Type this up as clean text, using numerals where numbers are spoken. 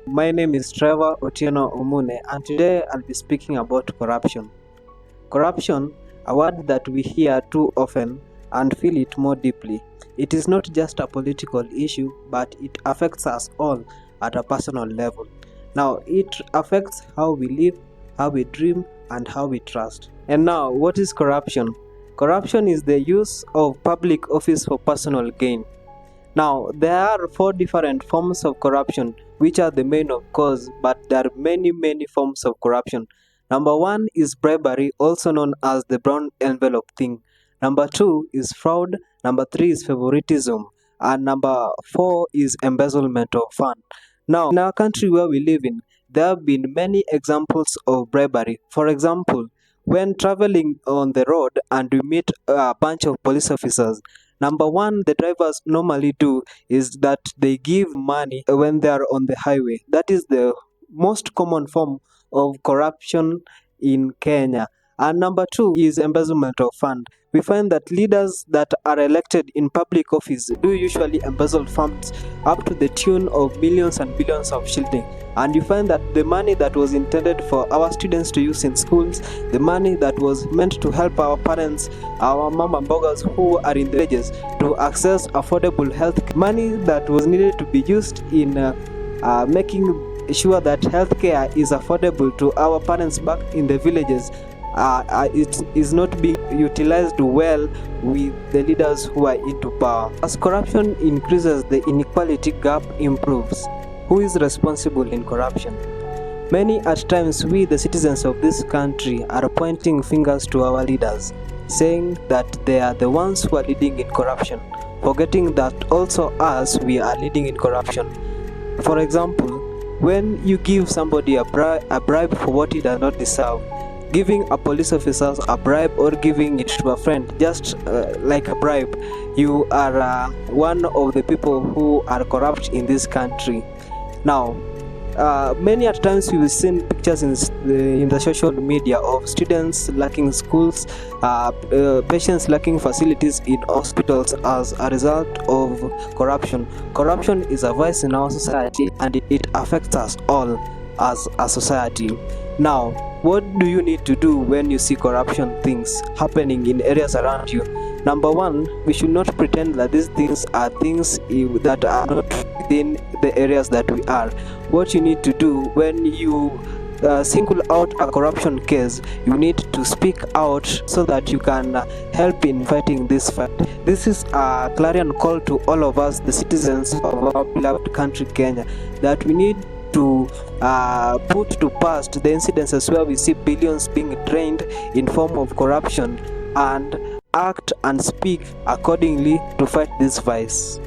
My name is Trevor Omune, and today I'll be speaking about corruption. Corruption, a word that we hear too often and feel it more deeply. It is not just a political issue, but it affects us all at a personal level. Now, it affects how we live, how we dream, and how we trust. And now, what is corruption? Corruption is the use of public office for personal gain. Now, there are four different forms of corruption, which are the main of course, but there are many forms of corruption. Number one is bribery, also known as the brown envelope thing. Number two is fraud. Number three is favoritism. And number four is embezzlement of fund. Now, in our country where we live in, there have been many examples of bribery. For example, when traveling on the road and we meet a bunch of police officers, number one, the drivers normally do is that they give money when they are on the highway. That is the most common form of corruption in Kenya. And number two is embezzlement of fund. We find that leaders that are elected in public office do usually embezzle funds up to the tune of millions and billions of shillings. And you find that the money that was intended for our students to use in schools, the money that was meant to help our parents, our mama mbogas who are in the villages to access affordable health, money that was needed to be used in making sure that healthcare is affordable to our parents back in the villages, it is not being utilized well with the leaders who are into power. As corruption increases, the inequality gap improves. Who is responsible in corruption? Many at times we, the citizens of this country, are pointing fingers to our leaders, saying that they are the ones who are leading in corruption, forgetting that also us, we are leading in corruption. For example, when you give somebody a bribe for what he does not deserve, giving a police officer a bribe or giving it to a friend just like a bribe, you are one of the people who are corrupt in this country. Now, many at times we've seen pictures in the social media of students lacking schools, patients lacking facilities in hospitals as a result of corruption. Corruption is a vice in our society and it affects us all as a society. Now, what do you need to do when you see corruption things happening in areas around you? Number one, we should not pretend that these things are things that are not within the areas that we are. What you need to do when you single out a corruption case, you need to speak out so that you can help in fighting this fight. This is a clarion call to all of us, the citizens of our beloved country Kenya, that we need to put to past the incidences where we see billions being drained in form of corruption and act and speak accordingly to fight this vice.